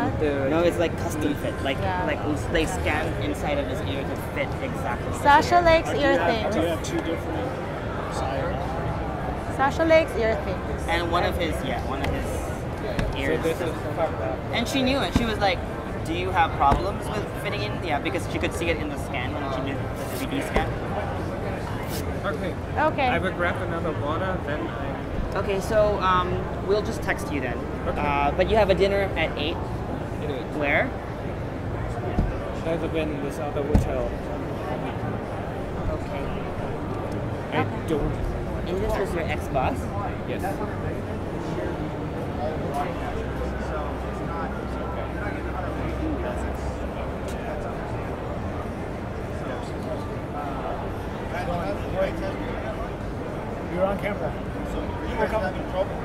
not? No, it's like custom fit. Like Yeah. like they scan inside of his ear to fit exactly. Sasha likes Do you ear have things. 2 different sides? Sasha likes ear things. And one of his ears. So this is fucked up. And she knew it. She was like, "Do you have problems with fitting in?" Yeah, because she could see it in the scan when she did the 3D scan. Okay. Okay. I will grab another water, then Okay, so we'll just text you then. Okay. But you have a dinner at 8. Where? That have been this other hotel. Okay. I don't. And this was your ex-boss? Yes. You're on camera. You're coming in trouble.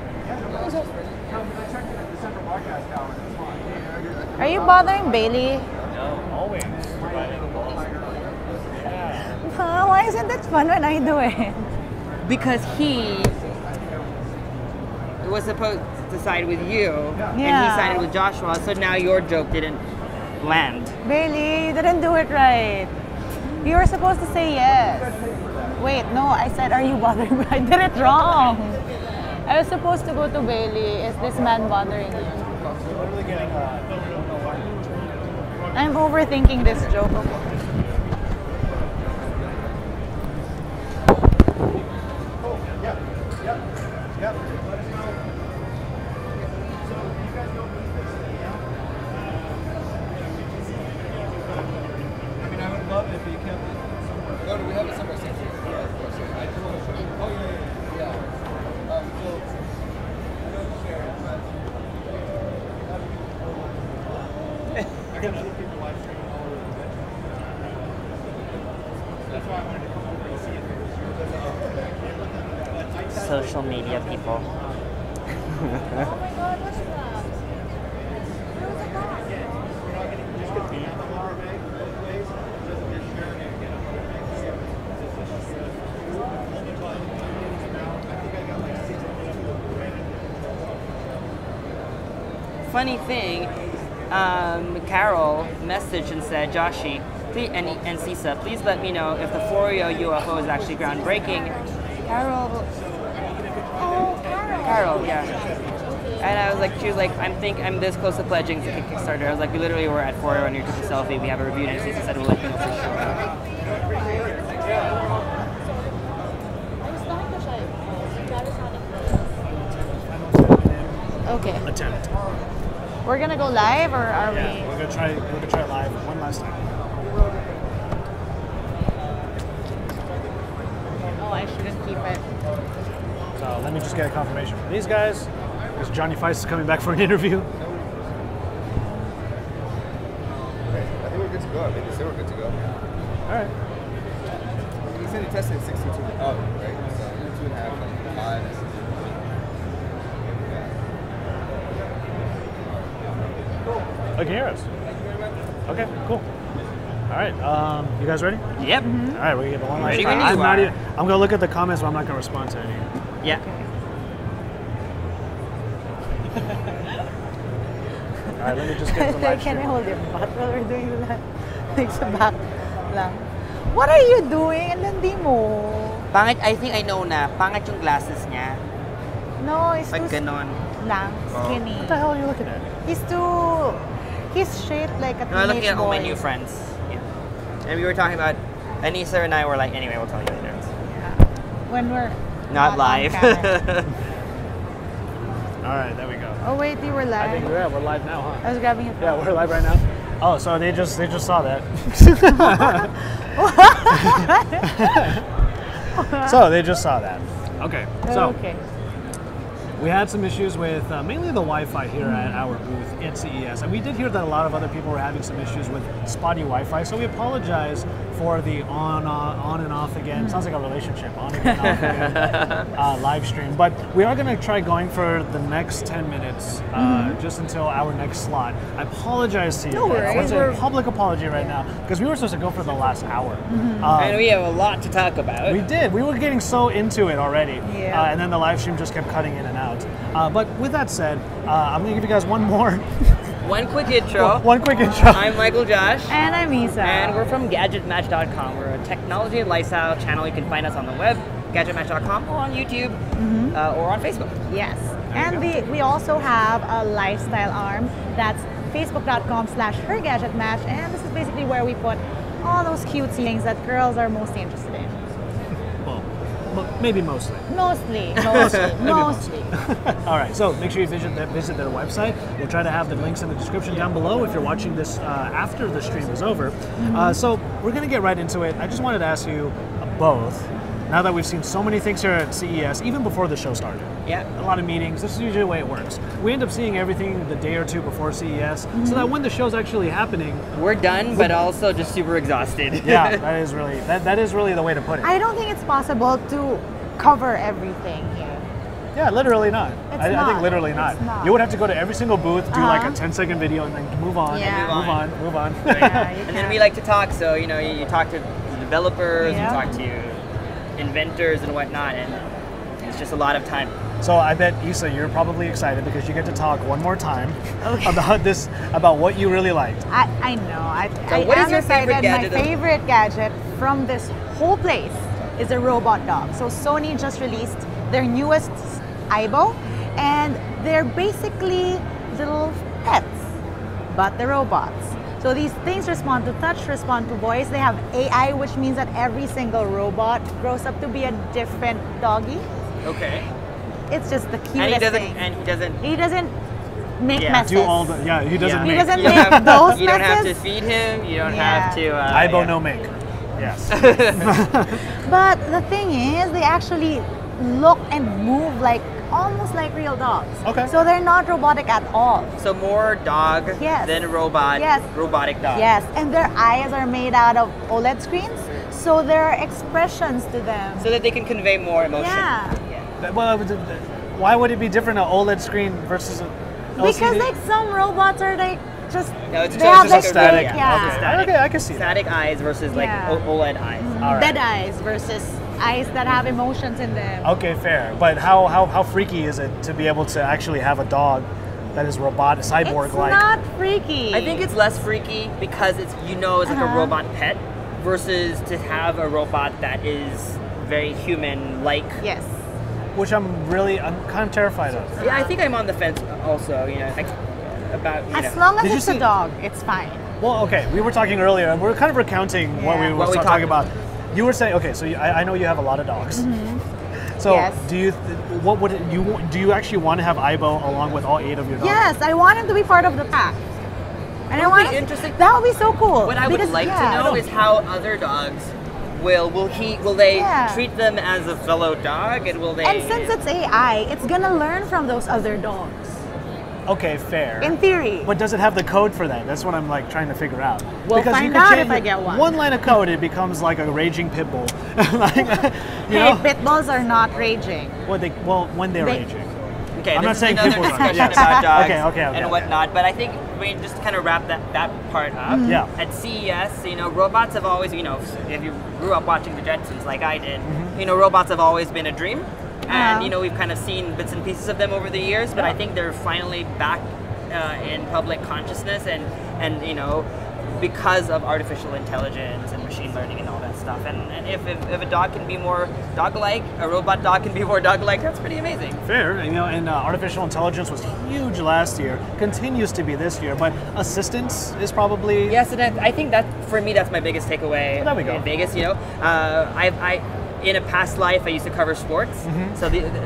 Are you bothering Bailey? No, always. Why isn't it fun when I do it? Because he was supposed to side with you, and he Yeah. sided with Joshua, so now your joke didn't land. Bailey, you didn't do it right. You were supposed to say yes. Wait, no, I said, are you bothering me? I did it wrong. I was supposed to go to Bailey. Is this man bothering you? I'm overthinking this joke. Social media people. Oh my god, what's that? There was a box. Funny thing, Carol messaged and said, Joshi, please, and Sisa, please let me know if the Florio UFO is actually groundbreaking. Carol. Oh, Carol. Carol, yeah. And I was like, she was like, I'm this close to pledging to Kickstarter. I was like, we literally were at Florio and you took a selfie. We have a review, and Sisa said, we'll let you know for sure. Okay. Attempt. We're gonna go live, or are Yeah, we? we're gonna try live one last time. Oh, I shouldn't keep it. So let me just get a confirmation from these guys. Because Johnny Feist is coming back for an interview. Okay, I think we're good to go. I think they said we're good to go. All right. He said he tested 62. Oh, right. So 2.5, like 5. I can hear us. Okay, cool. All right, you guys ready? Yep. All right, we're gonna get the one last Ready try. when you are. I'm gonna look at the comments, but I'm not gonna respond to any. Yeah. All right, let me just get the live Can I stream. hold your butt while we're doing that? Like sa back lang. What are you doing? Ang landi mo. Pangit, I think I know na. Pangit yung glasses niya. No, he's Pag too ganon. lang, skinny. What the hell are you looking at? He's shaped like a No, I'm looking teenage at all my boy. new friends. Yeah. And we were talking about, Anissa and I were like, anyway, we'll tell you later. When we're Not on live. camera. All right, there we go. Oh wait, you were I live. think we're live now, huh? I was grabbing it. Yeah, we're live right now. Oh, so they just saw that. So they just saw that. Okay. So Okay. we had some issues with mainly the Wi-Fi here at our booth at CES, and we did hear that a lot of other people were having some issues with spotty Wi-Fi. So we apologize for the on and off again. Sounds like a relationship, on again, off again live stream. But we are going to try going for the next 10 minutes, just until our next slot. I apologize to you. No guys. I want worries. to say a public apology right now because we were supposed to go for the last hour. And we have a lot to talk about. We did. We were getting so into it already. Yeah. And then the live stream just kept cutting in and out. But with that said, I'm going to give you guys one more One quick intro. One quick intro. I'm Michael Josh. And I'm Isa. And we're from GadgetMatch.com. We're a technology and lifestyle channel. You can find us on the web, GadgetMatch.com, or on YouTube, or on Facebook. Yes. And we also have a lifestyle arm. That's facebook.com/hergadgetmatch. And this is basically where we put all those cute things that girls are mostly interested in. Well, maybe mostly. Mostly. Mostly. All right, so make sure you visit their website. We'll try to have the links in the description down below if you're watching this after the stream is over. So we're going to get right into it. I just wanted to ask you both, now that we've seen so many things here at CES, even before the show started. Yeah. A lot of meetings. This is usually the way it works. We end up seeing everything the day or two before CES, so that when the show's actually happening, We're done, but also just super exhausted. yeah, that is really the way to put it. I don't think it's possible to cover everything here. Yeah, literally not. I not. think literally not. It's not. You would have to go to every single booth, do like a 10-second video, and then move on, Yeah. move on. Yeah, you And then can. we like to talk, so you talk to developers, Yeah. you talk to inventors and whatnot, and it's just a lot of time. So I bet Isa, you're probably excited because you get to talk one more time Okay. about what you really liked. I know. So what is am your favorite excited. gadget? My favorite gadget from this whole place is a robot dog. So Sony just released their newest Aibo, and they're basically little pets, but they're robots. So these things respond to touch, respond to voice. They have AI, which means that every single robot grows up to be a different doggy. Okay. It's just the And cutest thing. he He doesn't make Yeah. messes. Do all the he doesn't He make. doesn't You don't make have- those You don't have to messes. feed him. You don't Yeah. have to. Aibo yeah. no make. Yes. But the thing is, they actually look and move like almost like real dogs. Okay. So they're not robotic at all. So more dog Yes. than robot. Yes. Robotic dog. Yes, and their eyes are made out of OLED screens, so there are expressions to them. So that they can convey more emotion. Yeah. Well, why would it be different, an OLED screen versus an LCD? Because like some robots are like just No, it's they just- have it's like just a static. fake, Okay. yeah. Static. Okay, I can see that. Static eyes versus like Yeah. OLED eyes. All right. Dead eyes versus eyes that have emotions in them. Okay, fair. But how freaky is it to be able to actually have a dog that is robotic, It's cyborg-like? not freaky. I think it's less freaky because it's it's like a robot pet versus to have a robot that is very human-like. Yes. Which I'm kind of terrified of. Yeah, I think I'm on the fence also. Like about As long as Did you it's see- a dog, it's fine. Well, okay, we were talking earlier, and we were kind of recounting what Yeah. we were What we talking talked about. You were saying, okay, so I know you have a lot of dogs. So Yes. do you actually want to have Aibo along with all 8 of your dogs? Yes, I want him to be part of the pack. And I That would want be interesting. That would be so cool. What I would Because, like yeah. to know is how other dogs will they Yeah. treat them as a fellow dog, and will they? And since it's AI, it's gonna learn from those other dogs. Okay, fair. In theory. But does it have the code for that? That's what I'm like trying to figure out. We'll Because you find could out change if I get one. One line of code, it becomes like a raging pit bull. Like, you Hey, know, pit bulls are not raging. when they're They- raging. Okay, I'm this not is saying another people are- discussion yes. about dogs Okay, and whatnot, but I think we just kind of wrap that part up. Yeah. At CES, robots have always, if you grew up watching the Jetsons like I did, robots have always been a dream. And, Yeah. we've kind of seen bits and pieces of them over the years, but Yeah. I think they're finally back in public consciousness and because of artificial intelligence and machine learning and all that stuff. And if a dog can be more dog-like, a robot dog can be more dog-like, that's pretty amazing. Fair, and artificial intelligence was huge last year, continues to be this year, but assistance is probably... Yes, and I think that for me that's my biggest takeaway There we go. in Vegas. I in a past life I used to cover sports,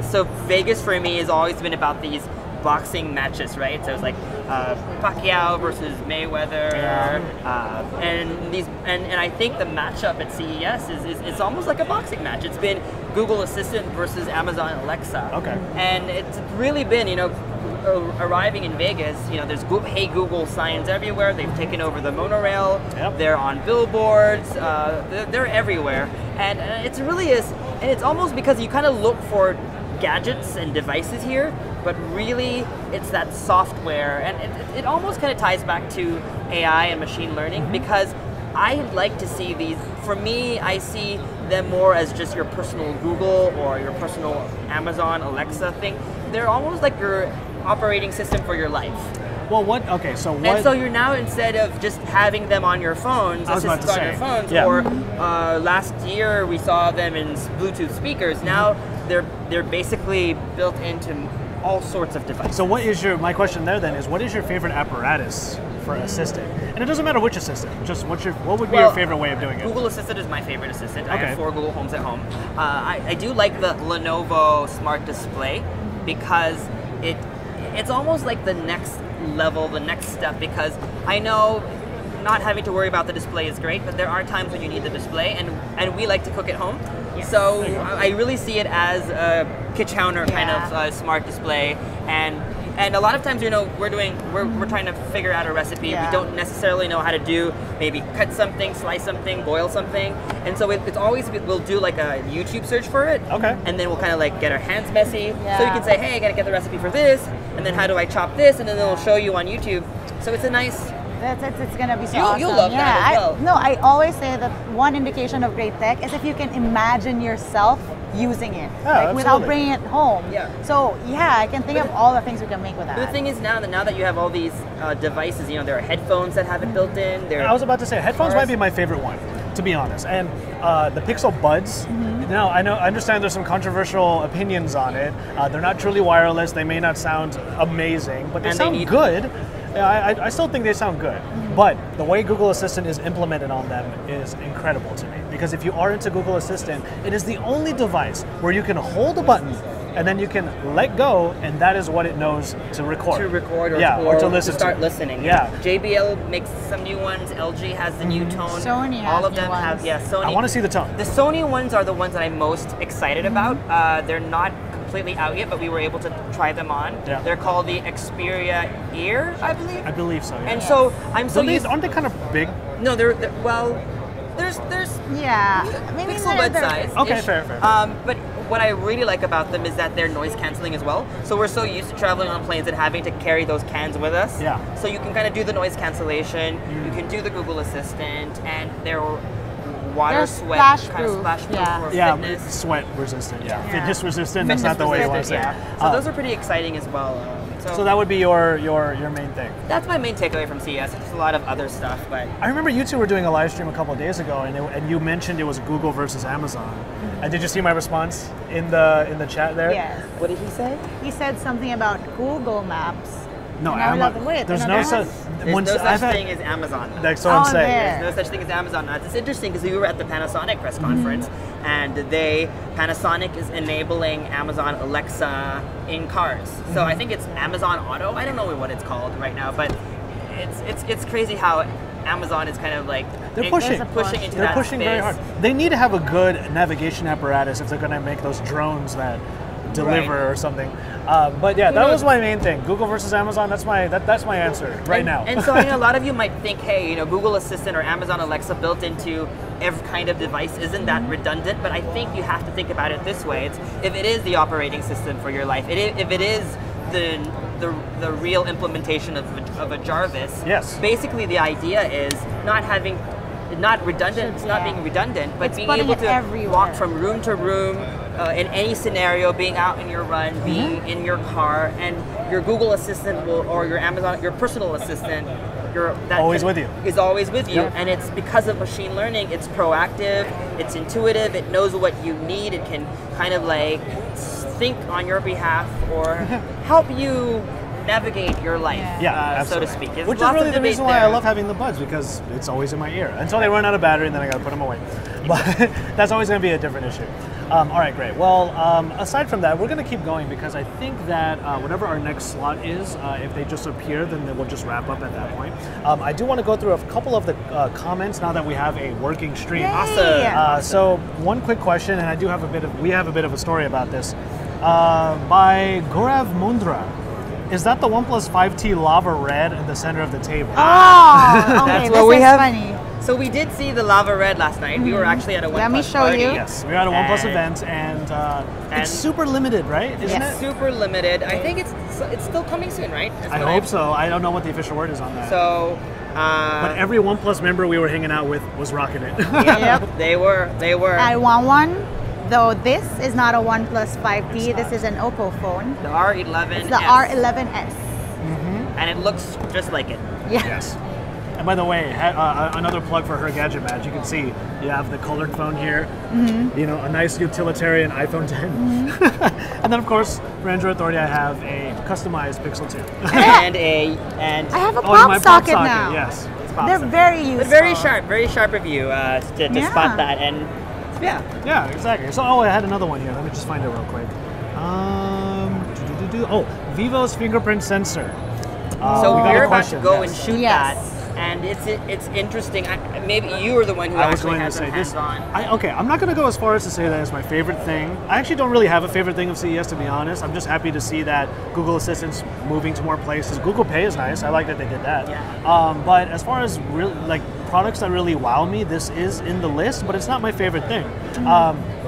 so Vegas for me has always been about these boxing matches, right? So it's like Pacquiao versus Mayweather, and I think the matchup at CES is it's almost like a boxing match. It's been Google Assistant versus Amazon Alexa, Okay. and it's really been arriving in Vegas. There's Hey Google signs everywhere. They've taken over the monorail. Yep. They're on billboards. They're everywhere, and it's really is. And it's almost because you kind of look for gadgets and devices here, but really it's that software, and it almost kind of ties back to AI and machine learning, because I like to see these, for me, I see them more as just your personal Google or your personal Amazon Alexa thing. They're almost like your operating system for your life. Well, what? Okay, so what? And so you're now, instead of just having them on your phones, I was about assistants to on your say, phones, yeah. or last year we saw them in Bluetooth speakers. Now they're basically built into all sorts of devices. So what is my question there then is, what is your favorite apparatus for assistant? And it doesn't matter which assistant, just what would be your favorite way of doing it? Google Assistant is my favorite assistant. I Okay. have 4 Google Homes at home. I do like the Lenovo Smart Display because it's almost like the next level, the next step, because I know not having to worry about the display is great, but there are times when you need the display, and we like to cook at home. So I really see it as a Kitchowner kind of smart display, and a lot of times, we're trying to figure out a recipe. Yeah. We don't necessarily know how to do, maybe cut something, slice something, boil something, and so it's always, we'll do like a YouTube search for it. Okay. And then we'll kind of like get our hands messy. Yeah. So you can say, hey, I gotta get the recipe for this, and then how do I chop this, and then it'll show you on YouTube. So it's a nice. It's gonna be so You'll- awesome. you'll love that as well. I always say that one indication of great tech is if you can imagine yourself using it, Yeah, without absolutely. bringing it home. Yeah. So I can think of all the things we can make with that. The thing is now that you have all these devices, there are headphones that have it built in. I was about to say, headphones Cars. might be my favorite one, to be honest. And the Pixel Buds, now I understand there's some controversial opinions on it. They're not truly wireless. They may not sound amazing, but they And they sound need- good. I still think they sound good. But the way Google Assistant is implemented on them is incredible to me. Because if you are into Google Assistant, it is the only device where you can hold a button and then you can let go, and that is what it knows to record. To record or, or to listen start listening. Yeah. JBL makes some new ones. LG has the new tone. Sony All has of new them ones. have. Yeah, Sony. I want to see the tone. The Sony ones are the ones that I'm most excited about. They're not completely out yet, but we were able to try them on. Yeah. They're called the Xperia Ear, I believe. I believe so, yeah. And so I'm so used. Aren't they kind of big? No, they're well. There's Maybe pixel bud they're- size. Okay, fair. But what I really like about them is that they're noise canceling as well. So we're so used to traveling on planes and having to carry those cans with us. Yeah. So you can kind of do the noise cancellation. You can do the Google Assistant, and they're water They're sweat kind of splash-proof, splash-proof yeah. for Yeah, fitness. sweat resistant. Yeah, Yeah. fitness resistant. That's not the way you want to say it. Yeah. So those are pretty exciting as well. So that would be your main thing. that's my main takeaway from CES. There's a lot of other stuff, but I remember you two were doing a live stream a couple of days ago, and you mentioned it was Google versus Amazon. And did you see my response in the chat there? Yes. what did he say? He said something about Google Maps. No, And I was like, wait, there's another no such. one? There's no such thing as Amazon. That's what I'm Oh, saying. there. There's no such thing as Amazon. Now, it's interesting because we were at the Panasonic press conference, and Panasonic is enabling Amazon Alexa in cars. So I think it's Amazon Auto. I don't know what it's called right now, but it's crazy how Amazon is kind of like They're pushing. pushing into They're that pushing very space. hard. They need to have a good navigation apparatus if they're going to make those drones that deliver Right. or something. But yeah, Who that knows? was my main thing. Google versus Amazon. That's my answer right now. And so I know a lot of you might think, hey, Google Assistant or Amazon Alexa built into every kind of device, isn't that redundant? But I think you have to think about it this way: if it is the operating system for your life, if it is the real implementation of a Jarvis. Yes. Basically, the idea is not redundant. It's not Yeah. being redundant, but It's being putting able it to everywhere. walk from room to room in any scenario, being out in your run, being in your car, and your Google Assistant or your Amazon, your personal assistant, Always with you. is always with you, Yeah. and it's because of machine learning. It's proactive, it's intuitive, it knows what you need, it can kind of like think on your behalf or help you navigate your life, Yeah, so to absolutely. speak. There's Which is lots really of the debate reason why I there. love having the buds, because it's always in my ear until they run out of battery, and then I got to put them away. But that's always going to be a different issue. All right, great. Well, aside from that, we're going to keep going because I think that whatever our next slot is, if they just appear, then we'll just wrap up at that point. I do want to go through a couple of the comments now that we have a working stream. Yay! Awesome. So one quick question, and we have a bit of a story about this. By Gaurav Mundra. Is that the OnePlus 5T lava red in the center of the table? Oh, okay, That's this what we is have. funny. So we did see the lava red last night. We were actually at a OnePlus Let me show party. you. Yes, we're at a OnePlus And- event, and and- it's super limited, right? Isn't Yes. it? Super limited. I think it's still coming soon, right? That's I what hope so. I don't know what the official word is on that. So, but every OnePlus member we were hanging out with was rocking it. Yep. they were. I want one, though this is not a OnePlus 5T. This is an Oppo phone. The R11. It's the R11s. and it looks just like it. Yeah. Yes. And by the way, another plug for her gadget match. You can see you have the colored phone here. You know, a nice utilitarian iPhone 10. And then of course, for Android Authority, I have a customized Pixel 2. and I have a my pop socket now. Yes. They're very useful. But very sharp of you to spot that, and yeah. Yeah, exactly. So, I had another one here. Let me just find it real quick. Oh, Vivo's fingerprint sensor. So we got a we're about to question, go yes. and shoot Yes. that, and it's interesting. Maybe you were the one who I was actually going to had say some this. hands-on. Okay, I'm not going to go as far as to say that it's my favorite thing. I actually don't really have a favorite thing of CES, to be honest. I'm just happy to see that Google Assistant's moving to more places. Google Pay is nice. I like that they did that. Yeah. But as far as products that really wow me, this is in the list, but it's not my favorite thing.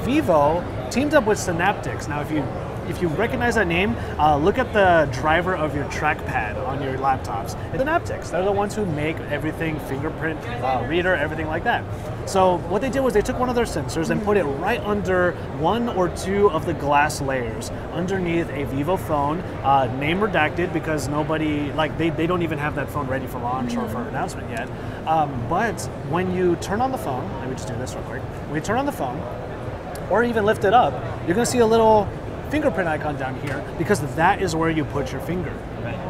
Vivo teamed up with Synaptics. Now, if you recognize that name, look at the driver of your trackpad on your laptops. It's Synaptics. They're the ones who make everything, fingerprint reader, everything like that. So what they did was they took one of their sensors and put it right under one or two of the glass layers underneath a Vivo phone, name redacted because nobody, they don't even have that phone ready for launch or for announcement yet. But when you turn on the phone, let me just do this real quick. When you turn on the phone, or even lift it up, you're going to see a little fingerprint icon down here because that is where you put your finger.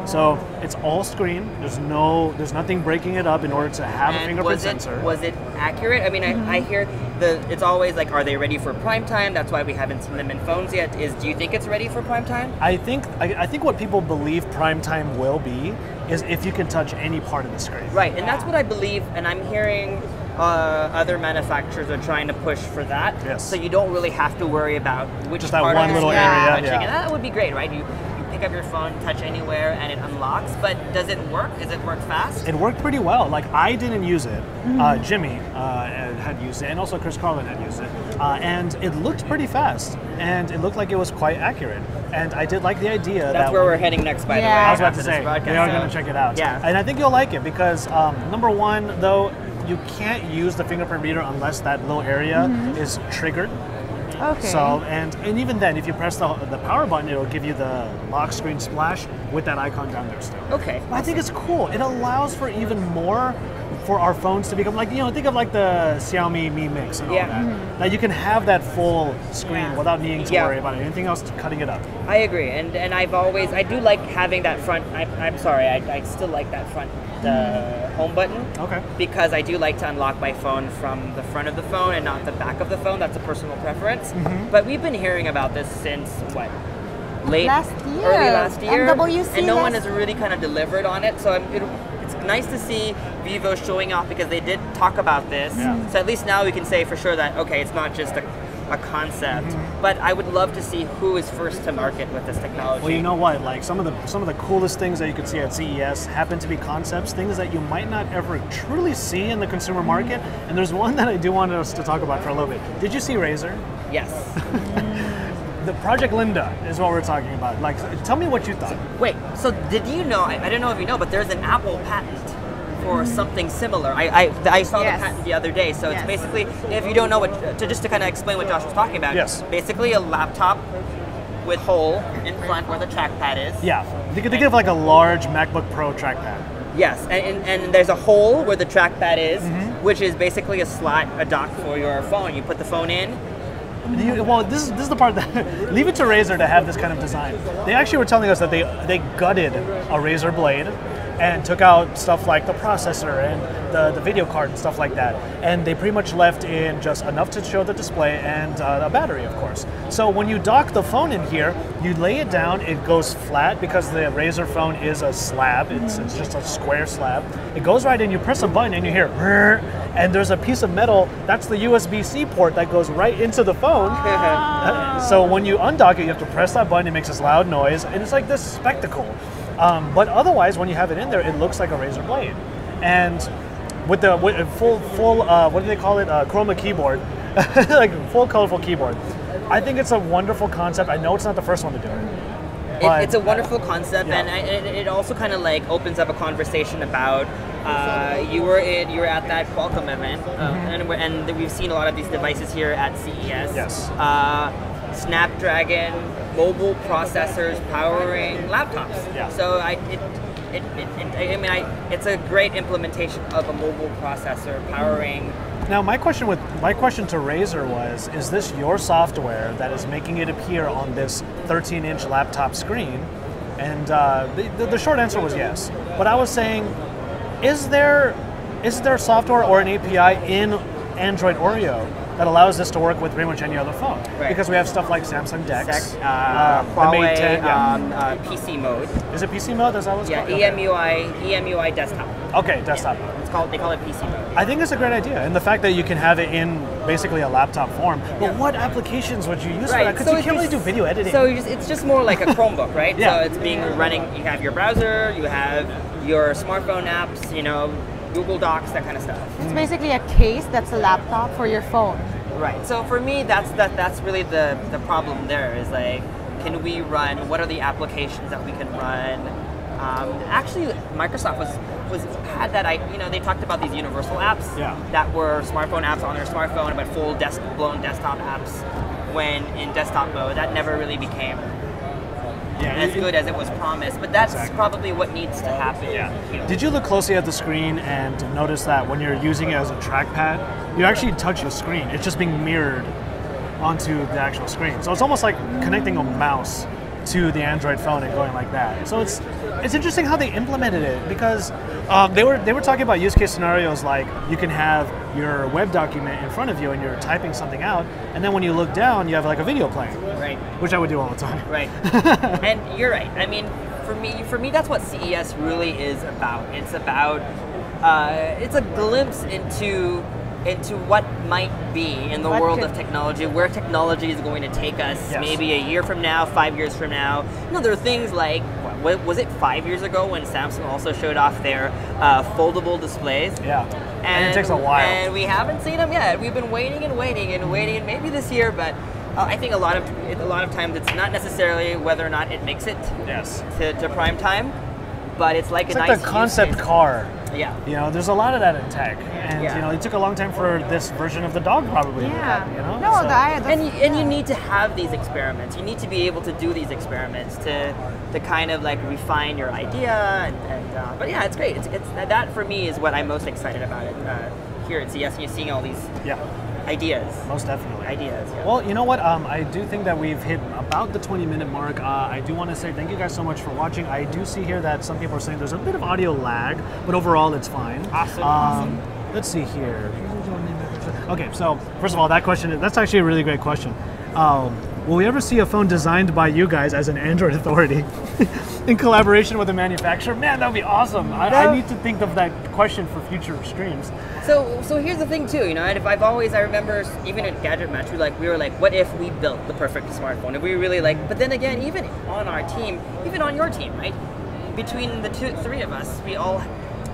So it's all screen. There's nothing breaking it up in order to have a fingerprint sensor. Was it accurate? I mean, I hear it's always like, are they ready for prime time? That's why we haven't seen them in phones yet. Do you think it's ready for prime time? I think what people believe prime time will be is if you can touch any part of the screen. Right, and that's what I believe, and I'm hearing other manufacturers are trying to push for that. Yes. So you don't really have to worry about which Just that part one of little the screen area, you're touching. yeah. And that would be great, right? You pick up your phone, touch anywhere, and it unlocks. But does it work? Does it work fast? It worked pretty well. Like, I didn't use it. Jimmy had used it, and also Chris Carlin had used it. And it looked pretty fast, and it looked like it was quite accurate. And I did like the idea That's where we're heading next, by the way. Yeah. I was about after to this say, broadcast. we are going to check it out. Yeah. And I think you'll like it because, number one, though, you can't use the fingerprint reader unless that little area is triggered. Okay. So, and even then, if you press the power button, it'll give you the lock screen splash with that icon down there still. Okay. But I think it's cool. It allows for even more for our phones to become think of like the Xiaomi Mi Mix and all that. Now you can have that full screen without needing to worry about anything else cutting it up. I agree, and I do like having that front. I'm sorry, I still like that front home button. Okay. Because I do like to unlock my phone from the front of the phone and not the back of the phone. That's a personal preference. But we've been hearing about this since what? Early last year, MWC and no one has really kind of delivered on it. So it's nice to see Vivo showing off because they did talk about this. Yeah. So at least now we can say for sure that okay, it's not just a concept. But I would love to see who is first to market with this technology. Well, you know what? Like some of the coolest things that you could see at CES happen to be concepts, things that you might not ever truly see in the consumer market. And there's one that I do want us to talk about for a little bit. Did you see Razer? Yes. The Project Linda is what we're talking about. Like, tell me what you thought. Wait, so did you know, I don't know if you know, but there's an Apple patent for something similar. I saw Yes. the patent the other day. So Yes. it's basically, if you don't know just to kind of explain what Josh was talking about. Yes. Basically a laptop with hole in front where the trackpad is. Yeah, think of like a large MacBook Pro trackpad. Yes, and there's a hole where the trackpad is, which is basically a slot, a dock for your phone. You put the phone in. Well, this is the part that leave it to Razer to have this kind of design. They actually were telling us that they gutted a Razer blade and took out stuff like the processor and the video card and stuff like that. And they pretty much left in just enough to show the display and a battery, of course. So when you dock the phone in here, you lay it down, it goes flat because the Razer phone is a slab. It's just a square slab. It goes right in, you press a button and you hear, "Rrr," and there's a piece of metal, that's the USB-C port that goes right into the phone. So when you undock it, you have to press that button, it makes this loud noise, and it's like this spectacle. But otherwise, when you have it in there, it looks like a Razer blade. And with the full what do they call it? Chroma keyboard, like full colorful keyboard. I think it's a wonderful concept. I know it's not the first one to do it. But, It's a wonderful concept, yeah. and it also kind of like opens up a conversation about you were at that Qualcomm event, and we've seen a lot of these devices here at CES. Yes. Snapdragon mobile processors powering laptops. Yeah. So it's a great implementation of a mobile processor powering. Now, my question to Razer was: is this your software that is making it appear on this 13-inch laptop screen? And the short answer was yes. But I was saying, is there software or an API in Android Oreo that allows this to work with pretty much any other phone? Right. Because we have stuff like Samsung Dex, the Huawei, Mate 10, PC mode. Is it PC mode? Is that what's called? EMUI desktop. Okay, desktop mode. They call it PC mode. I think it's a great idea, and the fact that you can have it in basically a laptop form. But what applications would you use for that? Because you can't really do video editing. So it's just more like a Chromebook, right? Yeah. So it's being running. You have your browser, you have your smartphone apps, Google Docs, that kind of stuff. It's basically a case that's a laptop for your phone. Right. So for me, that's really the problem. There is like, can we run? What are the applications that we can run? Actually, Microsoft had that. They talked about these universal apps that were smartphone apps on their smartphone, but full blown desktop apps. When in desktop mode, that never really became as good as it was promised. But that's probably what needs to happen. Yeah. Did you look closely at the screen and notice that when you're using it as a trackpad, you actually touch the screen? It's just being mirrored onto the actual screen. So it's almost like connecting a mouse to the Android phone and going like that. So it's interesting how they implemented it, because they were talking about use case scenarios like you can have your web document in front of you and you're typing something out, and then when you look down, you have like a video playing. Right. Which I would do all the time. Right. And you're right. I mean, for me, that's what CES really is about. It's about it's a glimpse into what might be in the world of technology, where technology is going to take us maybe a year from now, 5 years from now. There are things like, what was it 5 years ago when Samsung also showed off their foldable displays? Yeah, and it takes a while. And we haven't seen them yet. We've been waiting and maybe this year, but I think a lot of times it's not necessarily whether or not it makes it to prime time, but it's like the concept car. Yeah. There's a lot of that in tech, and it took a long time for this version of the dog probably. And you need to have these experiments. You need to be able to do these experiments to kind of like refine your idea. But yeah, it's great. It's that for me is what I'm most excited about it here at CES. And you're seeing all these ideas. Most definitely. Ideas. Yeah. Well, you know what? I do think that we've hit about the 20-minute mark. I do want to say thank you guys so much for watching. I do see here that some people are saying there's a bit of audio lag, but overall it's fine. Awesome. Let's see here. Okay, so first of all, that's actually a really great question. Will we ever see a phone designed by you guys as an Android authority in collaboration with a manufacturer? Man, that would be awesome. I need to think of that question for future streams. So here's the thing too, I remember even at Gadget Match, we were like, what if we built the perfect smartphone? If we really but then again, even on our team, even on your team, right? Between the three of us, we all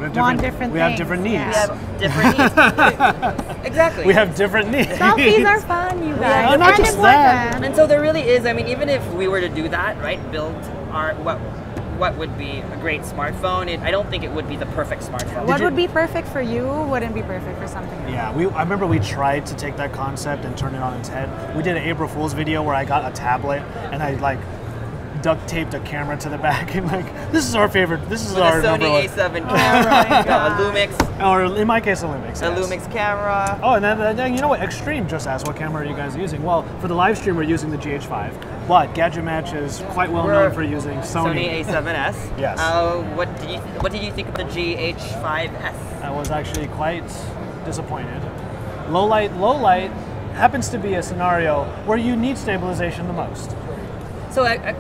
want different things. We have different needs. We have different needs. Exactly. We have different needs. Selfies are fun, you guys. Not just that. And so there really is, even if we were to do that, right, build our, what would be a great smartphone, I don't think it would be the perfect smartphone. What would be perfect for you wouldn't be perfect for something else. Yeah, I remember we tried to take that concept and turn it on its head. We did an April Fool's video where I got a tablet and I duct taped a camera to the back and this is our favorite. This is our Sony A7 camera, a Lumix, or in my case a Lumix. A Lumix camera. Oh, and then you know what? Extreme just asked what camera are you guys using? Well, for the live stream we're using the GH5, but Gadget Match is quite well known for using Sony A7S. Yes. What did you think of the GH5S? I was actually quite disappointed. Low light happens to be a scenario where you need stabilization the most. So a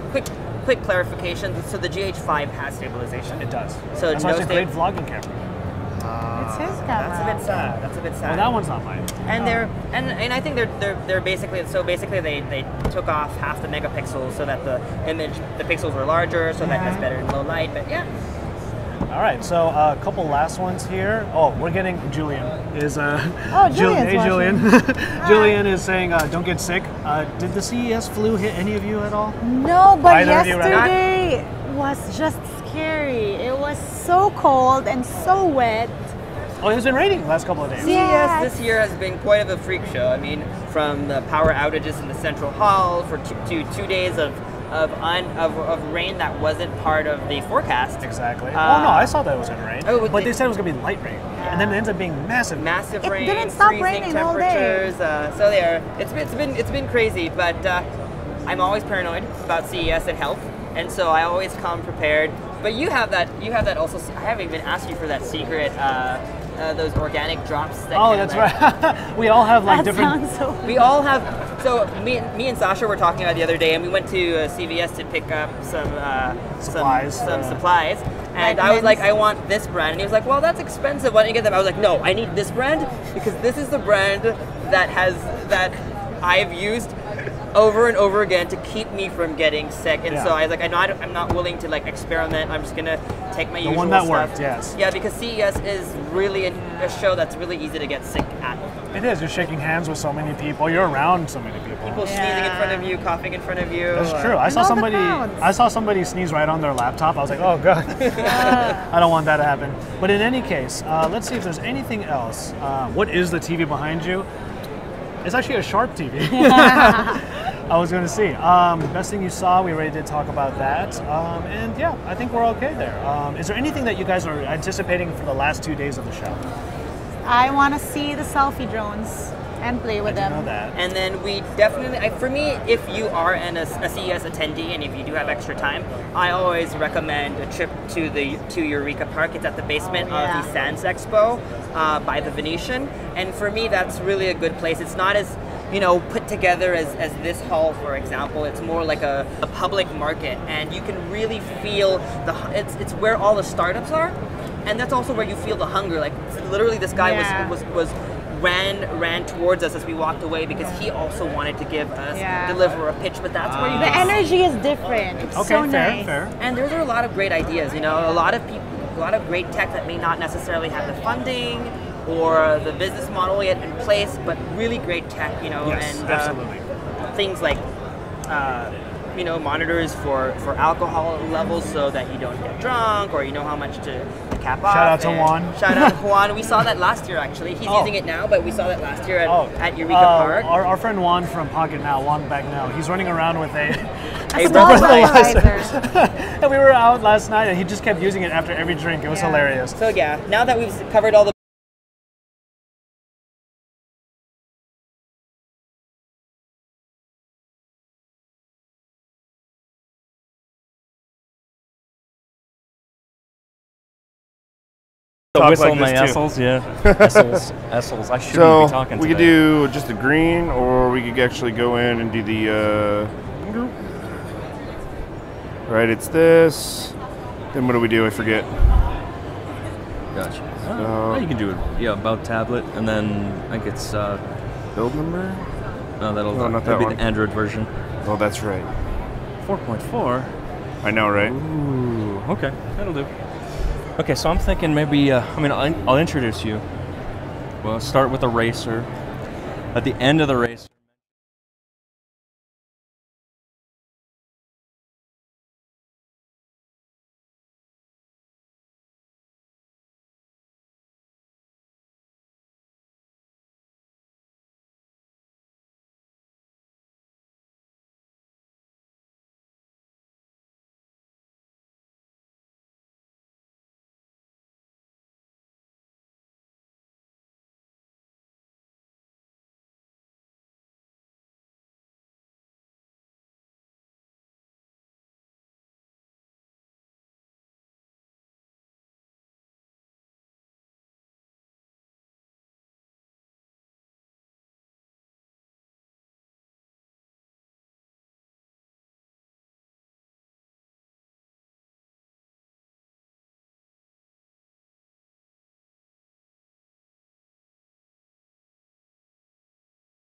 quick clarification. So the GH5 has stabilization. It does. So that's why it's a great vlogging camera. It's his camera. That's a bit sad. Well, that one's not mine. And I think they're basically they took off half the megapixels so that the pixels were larger, so that it's better in low light. But yeah. All right, so a couple last ones here. Oh, we're getting Julian is Julian. Julian is saying don't get sick. Did the CES flu hit any of you at all? No, but Either of you, right? yesterday was just scary. It was so cold and so wet. Oh, it's been raining the last couple of days. Yes. CES this year has been quite of a freak show. From the power outages in the central hall to 2 days of of rain that wasn't part of the forecast. Exactly. Oh no, I saw that it was going to rain. Oh, but they said it was going to be light rain, and then it ends up being massive. Massive It rain, didn't stop freezing raining all day. temperatures. So there, it's been crazy, but I'm always paranoid about CES and health, and so I always come prepared. But you have that also. I haven't even asked you for that secret. Those organic drops. That Oh, that's right. We all have like That different. sounds so. We all have. So me and Sasha were talking about the other day, and we went to CVS to pick up some Supplies. some supplies. And I was like, I want this brand, and he was like, well, that's expensive. Why don't you get them? I was like, no, I need this brand because this is the brand that I've used over and over again to keep me from getting sick. And Yeah. so I was like, I'm not willing to like experiment. I'm just gonna take my usual one that stuff. worked, yes. Yeah, because CES is really a show that's really easy to get sick at. It is. You're shaking hands with so many people. You're around so many people. People sneezing in front of you, coughing in front of you. That's true. I saw all the somebody. crowds. I saw somebody sneeze right on their laptop. I was like, oh god, I don't want that to happen. But in any case, let's see if there's anything else. What is the TV behind you? It's actually a Sharp TV. I was going to see. Best thing you saw, we already did talk about that. And yeah, I think we're okay there. Is there anything that you guys are anticipating for the last 2 days of the show? I want to see the selfie drones and play with I them. know that. And then we definitely, for me, if you are a CES attendee and if you do have extra time, I always recommend a trip to Eureka Park. It's at the basement yeah. of the Sands Expo by the Venetian. And for me, that's really a good place. It's not as put together as this hall, for example. It's more like a public market, and you can really feel it's where all the startups are, and that's also where you feel the hunger. Like literally, this guy Yeah. was ran towards us as we walked away because he also wanted to give us Yeah. deliver a pitch. But that's where you The can see- energy is different. It's Okay, so fair, nice. fair. and there are a lot of great ideas. A lot of people, a lot of great tech that may not necessarily have the funding or the business model yet in place, but really great tech, Yes, and absolutely. things like monitors for alcohol levels so that you don't get drunk, or you know how much to cap off. Shout out to and Juan. Shout out to Juan. We saw that last year actually. He's Oh. using it now, but we saw that last year at Eureka Oh, Park. Our friend Juan from Pocket Now, Juan Bagnell, he's running around with a A small breathalyzer. breathalyzer. and we were out last night and he just kept using it after every drink. It was Yeah. hilarious. So yeah, now that we've covered all the The Talk whistle like my this, too. assholes, yeah. Assholes. I shouldn't So be talking we today. could do just the green, or we could actually go in and do the. Right, it's this. Then what do we do? I forget. Gotcha. You can do it. Yeah, about tablet, and then I think it's Build number. no, No, not that'll that be one. the Android version. Oh, that's right. 4.4. I know, right? Ooh, okay, that'll do. Okay, so I'm thinking maybe. I'll introduce you. We'll start with a racer. At the end of the race.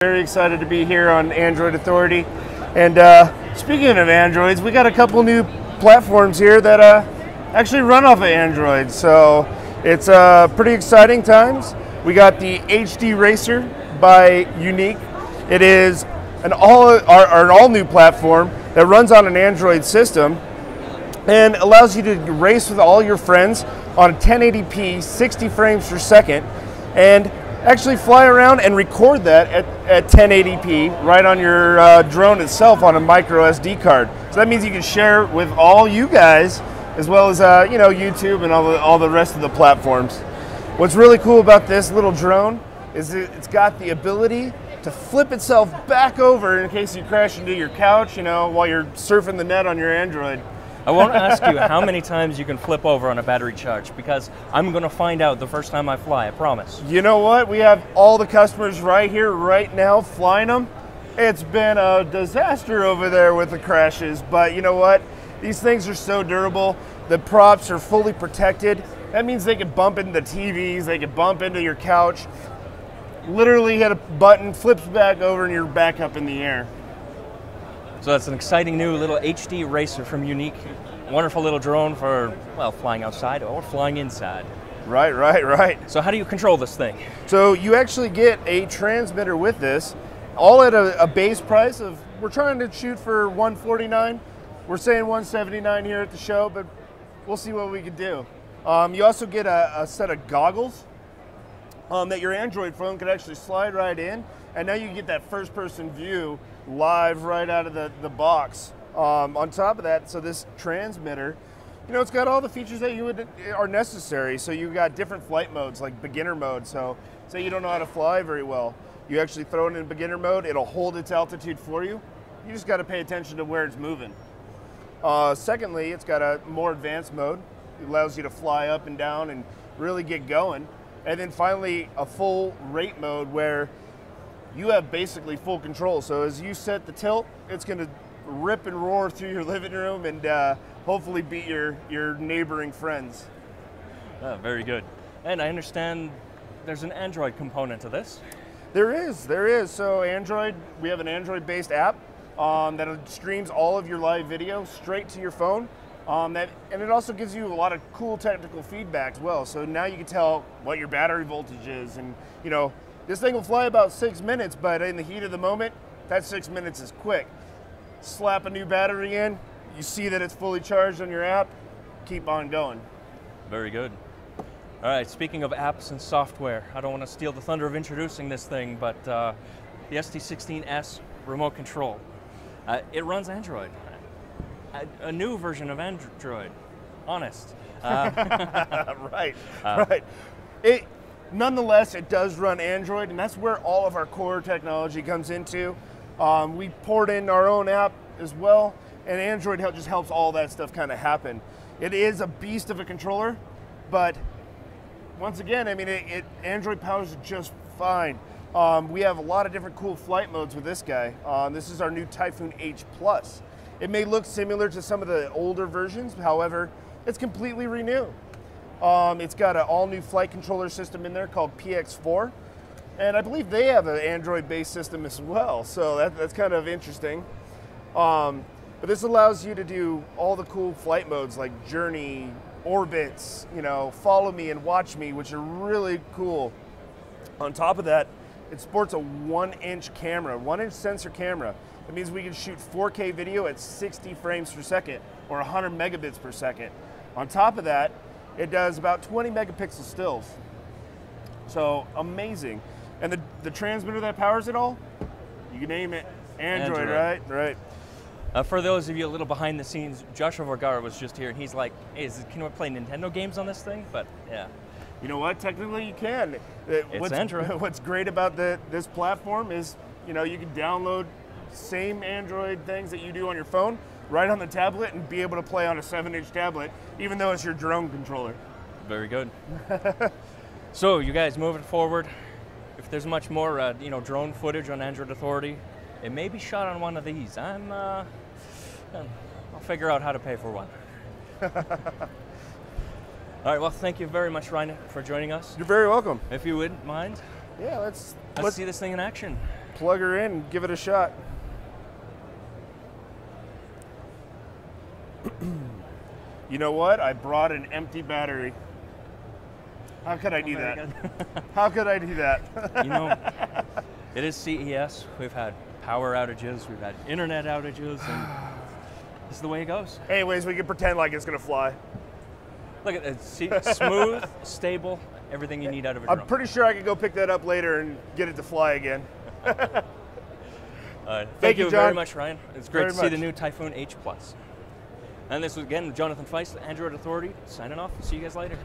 Very excited to be here on Android Authority. And speaking of Androids, we got a couple new platforms here that actually run off of Android. So it's pretty exciting times. We got the HD Racer by Unique. It is an all new platform that runs on an Android system and allows you to race with all your friends on 1080p, 60 frames per second. And actually fly around and record that at 1080p right on your drone itself on a micro SD card. So that means you can share with all you guys, as well as YouTube and all the rest of the platforms. What's really cool about this little drone is it's got the ability to flip itself back over in case you crash into your couch, while you're surfing the net on your Android. I won't ask you how many times you can flip over on a battery charge, because I'm going to find out the first time I fly, I promise. You know what? We have all the customers right here, right now, flying them. It's been a disaster over there with the crashes, but you know what? These things are so durable. The props are fully protected. That means they can bump into the TVs, they can bump into your couch. Literally hit a button, flips back over, and you're back up in the air. So that's an exciting new little HD racer from Unique. Wonderful little drone for, well, flying outside or flying inside. Right. So how do you control this thing? So you actually get a transmitter with this, all at a base price of, we're trying to shoot for $149. We're saying $179 here at the show, but we'll see what we can do. You also get a set of goggles that your Android phone could actually slide right in, and now you get that first-person view live right out of the box. On top of that, so this transmitter, it's got all the features that are necessary. So you've got different flight modes, like beginner mode. So say you don't know how to fly very well, you actually throw it in beginner mode, it'll hold its altitude for you. You just got to pay attention to where it's moving. Secondly, it's got a more advanced mode. It allows you to fly up and down and really get going. And then finally, a full rate mode where you have basically full control. So as you set the tilt, it's going to rip and roar through your living room and hopefully beat your neighboring friends. Oh, very good. And I understand there's an Android component to this. There is. So Android, we have an Android-based app that streams all of your live video straight to your phone. And it also gives you a lot of cool technical feedback as well. So now you can tell what your battery voltage is, and this thing will fly about 6 minutes, but in the heat of the moment, that 6 minutes is quick. Slap a new battery in, you see that it's fully charged on your app, keep on going. Very good. All right, speaking of apps and software, I don't want to steal the thunder of introducing this thing, but the ST16S remote control, it runs Android. A new version of Android, honest. Right. Nonetheless, it does run Android, and that's where all of our core technology comes into. We poured in our own app as well, and Android just helps all that stuff kind of happen. It is a beast of a controller, but once again, Android powers it just fine. We have a lot of different cool flight modes with this guy. This is our new Typhoon H+. It may look similar to some of the older versions, however, it's completely renewed. It's got an all-new flight controller system in there called PX4, and I believe they have an Android-based system as well, so that's kind of interesting. But this allows you to do all the cool flight modes like Journey, Orbits, Follow Me and Watch Me, which are really cool. On top of that, it sports a 1-inch camera, 1-inch sensor camera. That means we can shoot 4K video at 60 frames per second or 100 megabits per second. On top of that, it does about 20 megapixel stills. So amazing. And the transmitter that powers it all, you can name it Android. Right. For those of you a little behind the scenes, Joshua Vergara was just here, and he's like, hey, can we play Nintendo games on this thing? But yeah. You know what? Technically, you can. It's Android. What's great about this platform is, you can download same Android things that you do on your phone right on the tablet and be able to play on a 7-inch tablet, even though it's your drone controller. Very good. So, you guys, moving forward, if there's much more, drone footage on Android Authority, it may be shot on one of these. I'll figure out how to pay for one. All right, well, thank you very much, Ryan, for joining us. You're very welcome. If you wouldn't mind. Yeah, let's see this thing in action. Plug her in and give it a shot. You know what? I brought an empty battery. How could I do that? How could I do that? It is CES. We've had power outages, we've had internet outages, and this is the way it goes. Anyways, we can pretend like it's going to fly. Look at it, smooth, stable, everything you need out of a I'm drone. pretty sure I could go pick that up later and get it to fly again. Thank you very John. much, Ryan. It's great Very to see the much. new Typhoon H+. And this was, again, Jonathan Feist, Android Authority, signing off. See you guys later.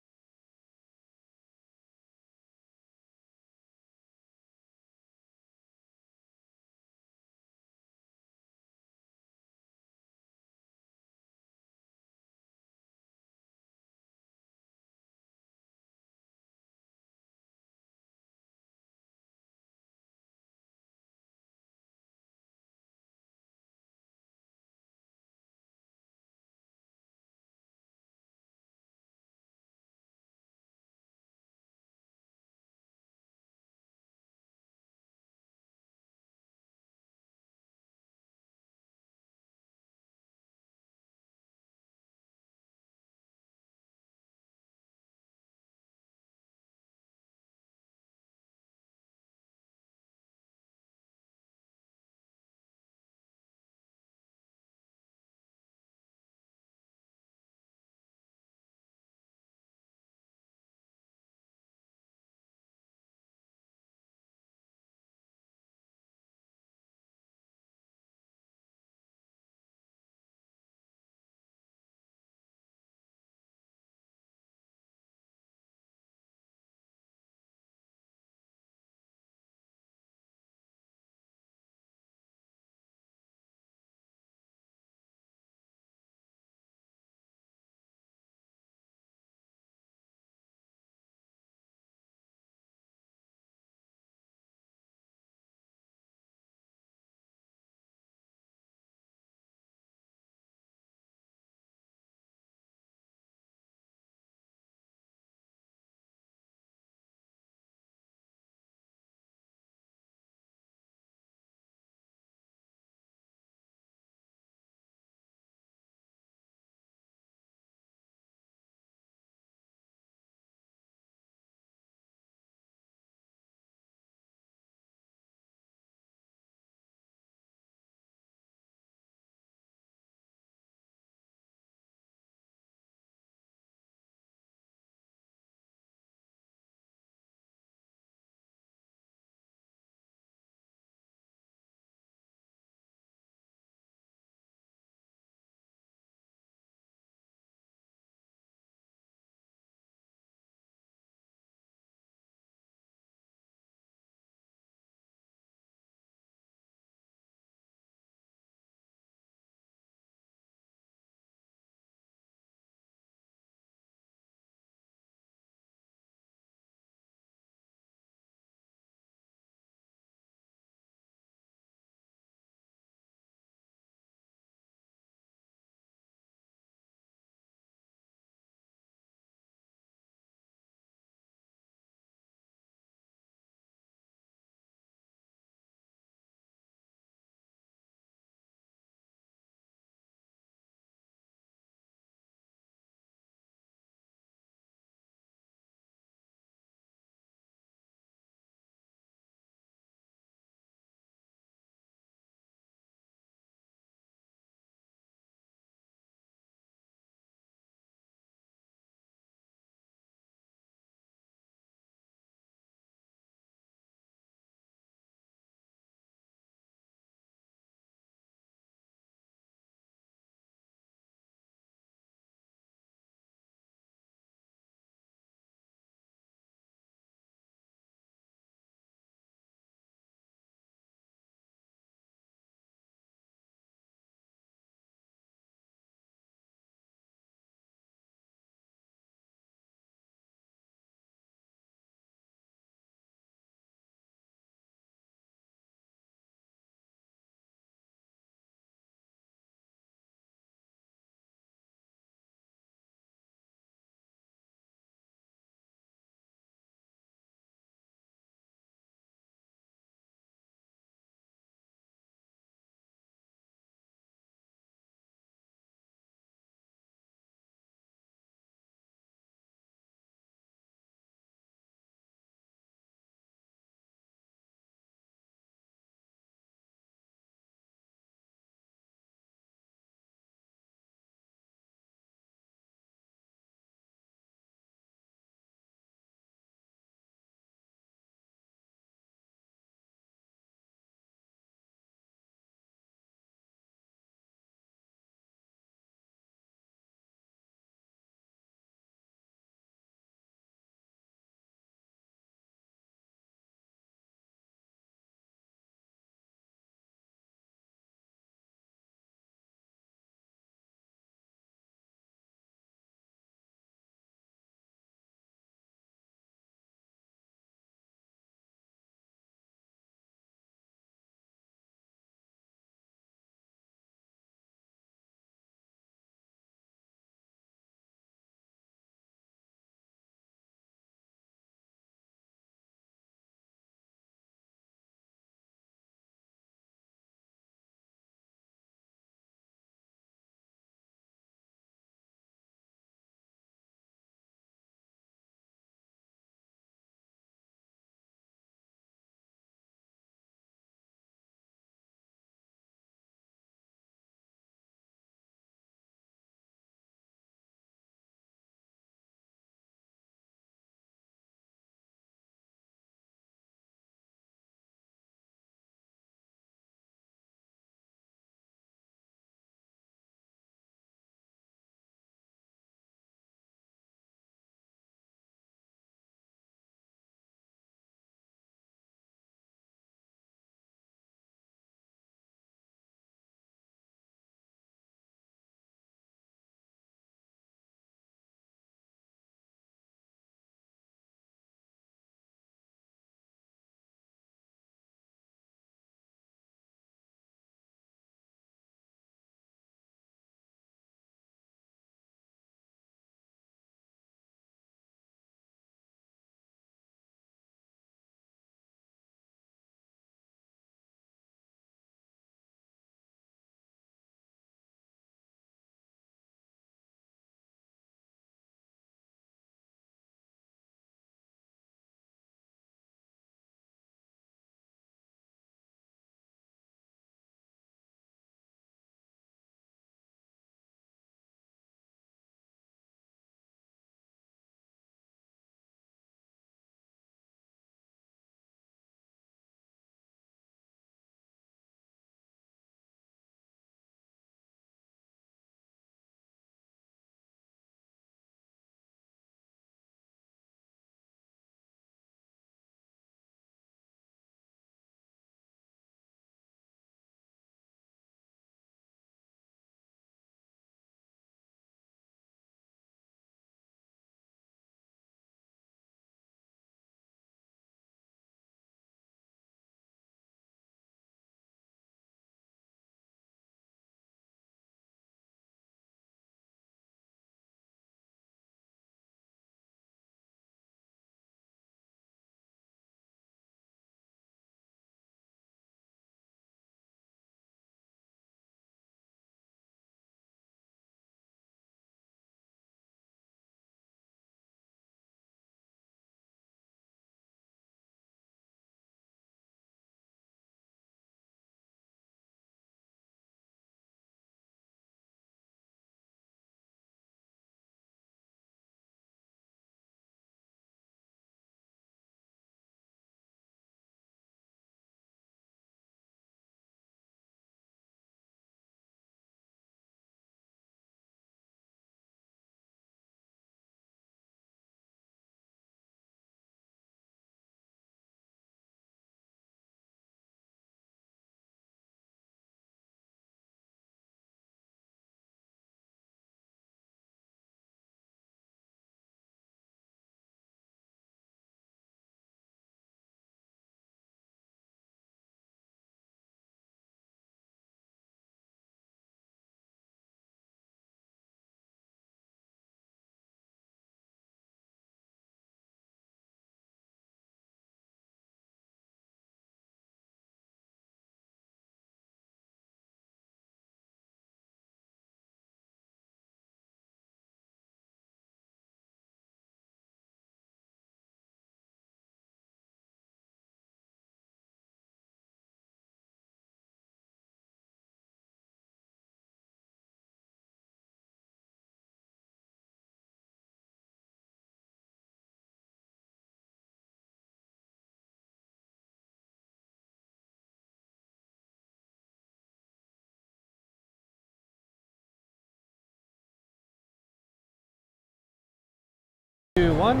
one.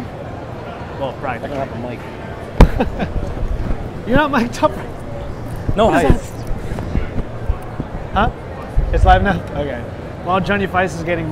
Well, Brian, I don't have a mic. you're not mic'd up. No, What is hi. that? Huh? It's live now? Okay. While Johnny Feist is getting